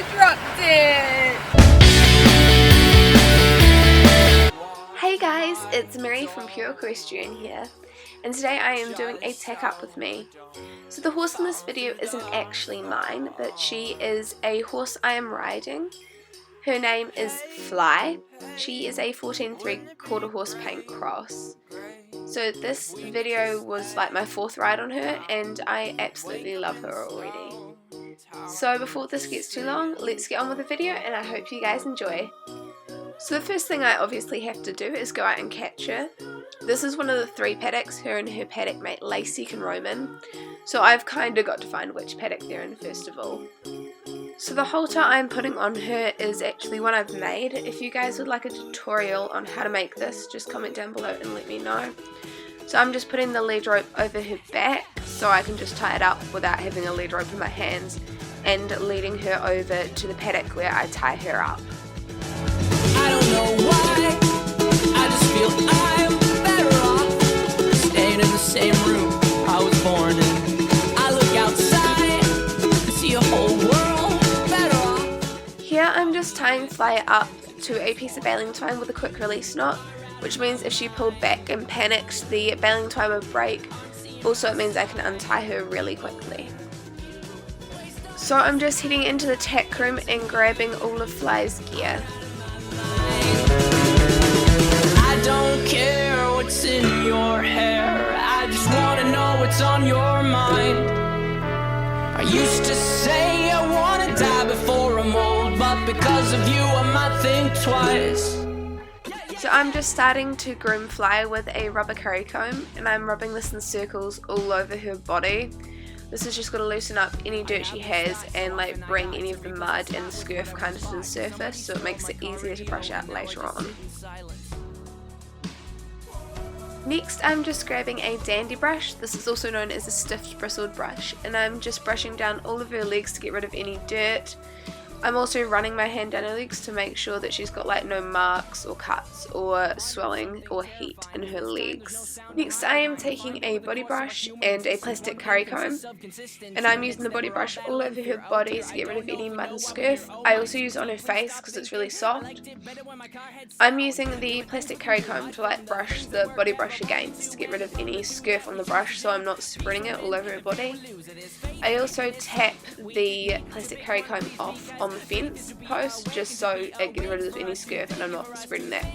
dropped it! Hey guys, it's Miri from PureEquestrian here, and today I am doing a tack up with me. So the horse in this video isn't actually mine, but she is a horse I am riding. Her name is Fly. She is a 14 3/4 horse paint cross. So this video was like my 4th ride on her, and I absolutely love her already. So before this gets too long, let's get on with the video, and I hope you guys enjoy. So the first thing I obviously have to do is go out and catch her. This is one of the 3 paddocks her and her paddock mate Lacey can roam in, so I've kind of got to find which paddock they're in first of all. So the halter I'm putting on her is actually one I've made. If you guys would like a tutorial on how to make this, just comment down below and let me know. So I'm just putting the lead rope over her back so I can just tie it up without having a lead rope in my hands, and leading her over to the paddock where I tie her up. I don't know why, I just feel I'm better off staying in the same room I was born in. I look outside and see a whole world better off. Here I'm just tying Fly up to a piece of baling twine with a quick release knot, which means if she pulled back and panicked, the baling twine would break. Also it means I can untie her really quickly. So I'm just heading into the tack room and grabbing all of Fly's gear. I don't care what's in your hair, I just wanna know what's on your mind. I used to say I wanna die before I'm old, but because of you I might think twice. So I'm just starting to groom Fly with a rubber curry comb, and I'm rubbing this in circles all over her body. This is just going to loosen up any dirt she has and like bring any of the mud and the scurf kind of to the surface, so it makes it easier to brush out later on. Next I'm just grabbing a dandy brush. This is also known as a stiff bristled brush, and I'm just brushing down all of her legs to get rid of any dirt. I'm also running my hand down her legs to make sure that she's got like no marks or cuts or swelling or heat in her legs. Next I am taking a body brush and a plastic curry comb, and I'm using the body brush all over her body to get rid of any mud and scurf. I also use it on her face because it's really soft. I'm using the plastic curry comb to like brush the body brush against to get rid of any scurf on the brush, so I'm not spreading it all over her body. I also tap the plastic curry comb off on the fence post just so it gets rid of any scurf and I'm not spreading that.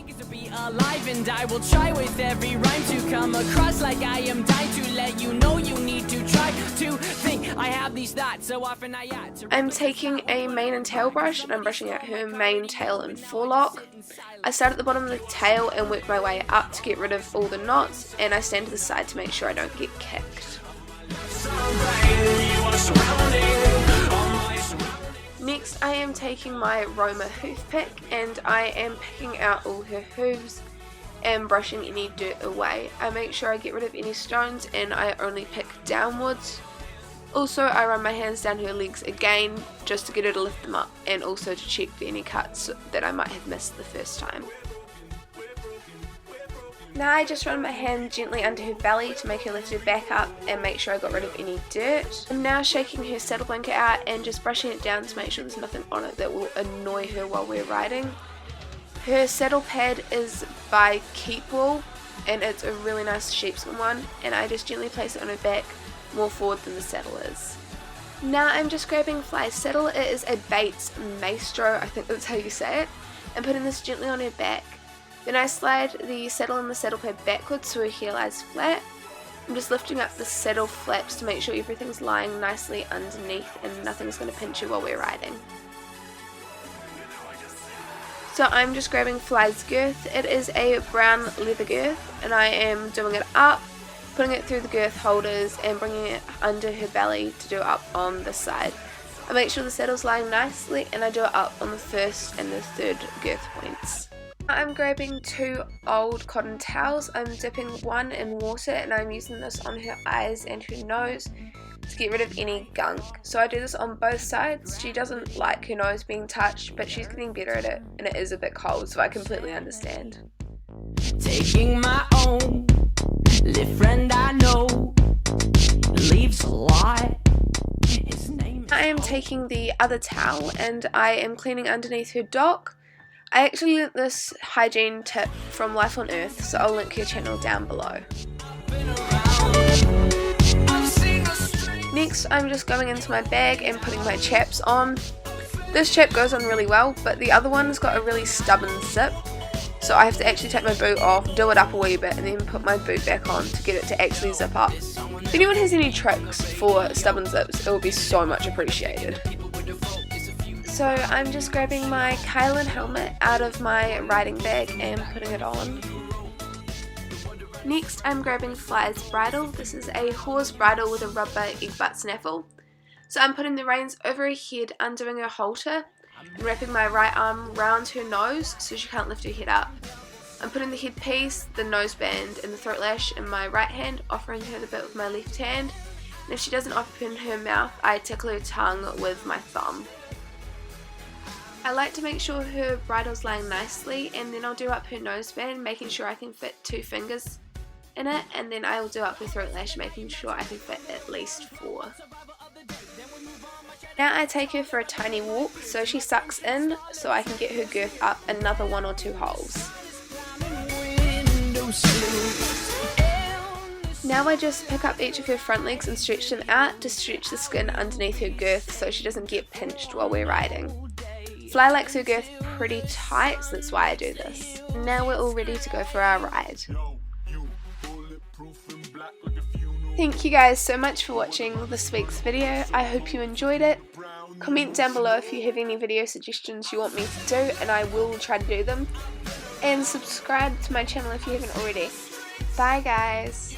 And I will try with every rhyme to come across like I am dying to let you know you need to try to think I have these thoughts so often I'm taking a mane and tail brush, and I'm brushing out her mane, tail and forelock. I start at the bottom of the tail and work my way up to get rid of all the knots, and I stand to the side to make sure I don't get kicked. Next I am taking my Roma hoof pick, and I am picking out all her hooves and brushing any dirt away. I make sure I get rid of any stones, and I only pick downwards. Also I run my hands down her legs again just to get her to lift them up, and also to check for any cuts that I might have missed the first time. Now I just run my hand gently under her belly to make her lift her back up and make sure I got rid of any dirt. I'm now shaking her saddle blanket out and just brushing it down to make sure there's nothing on it that will annoy her while we're riding. Her saddle pad is by Keep Wool, and it's a really nice sheepskin one, and I just gently place it on her back more forward than the saddle is. Now I'm just grabbing Fly's saddle. It is a Bates Maestro, I think that's how you say it, and putting this gently on her back. Then I slide the saddle and the saddle pad backwards so her heel lies flat. I'm just lifting up the saddle flaps to make sure everything's lying nicely underneath and nothing's going to pinch her while we're riding. So I'm just grabbing Fly's girth. It is a brown leather girth, and I am doing it up, putting it through the girth holders and bringing it under her belly to do it up on this side. I make sure the saddle's lying nicely, and I do it up on the 1st and the 3rd girth points. I'm grabbing 2 old cotton towels. I'm dipping one in water, and I'm using this on her eyes and her nose to get rid of any gunk. So I do this on both sides. She doesn't like her nose being touched, but she's getting better at it, and it is a bit cold, so I completely understand. Taking my own, live friend I know, leaves a lot. I am taking the other towel and I am cleaning underneath her dock. I actually learnt this hygiene tip from Life on Earth, so I'll link her channel down below. Next, I'm just going into my bag and putting my chaps on. This chap goes on really well, but the other one's got a really stubborn zip, so I have to actually take my boot off, do it up a wee bit, and then put my boot back on to get it to actually zip up. If anyone has any tricks for stubborn zips, it would be so much appreciated. So I'm just grabbing my Kylan helmet out of my riding bag and putting it on. Next, I'm grabbing Fly's bridle. This is a horse bridle with a rubber egg butt snaffle. So I'm putting the reins over her head, undoing her halter, and wrapping my right arm round her nose so she can't lift her head up. I'm putting the headpiece, the noseband, and the throat lash in my right hand, offering her the bit with my left hand. And if she doesn't open her mouth, I tickle her tongue with my thumb. I like to make sure her bridle's laying nicely, and then I'll do up her noseband, making sure I can fit 2 fingers in it, and then I will do up her throat lash, making sure I can fit at least 4. Now I take her for a tiny walk so she sucks in, so I can get her girth up another 1 or 2 holes. Now I just pick up each of her front legs and stretch them out to stretch the skin underneath her girth so she doesn't get pinched while we're riding. Fly likes her girth pretty tight, so that's why I do this. Now we're all ready to go for our ride. Thank you guys so much for watching this week's video. I hope you enjoyed it. Comment down below if you have any video suggestions you want me to do, and I will try to do them. And subscribe to my channel if you haven't already. Bye guys!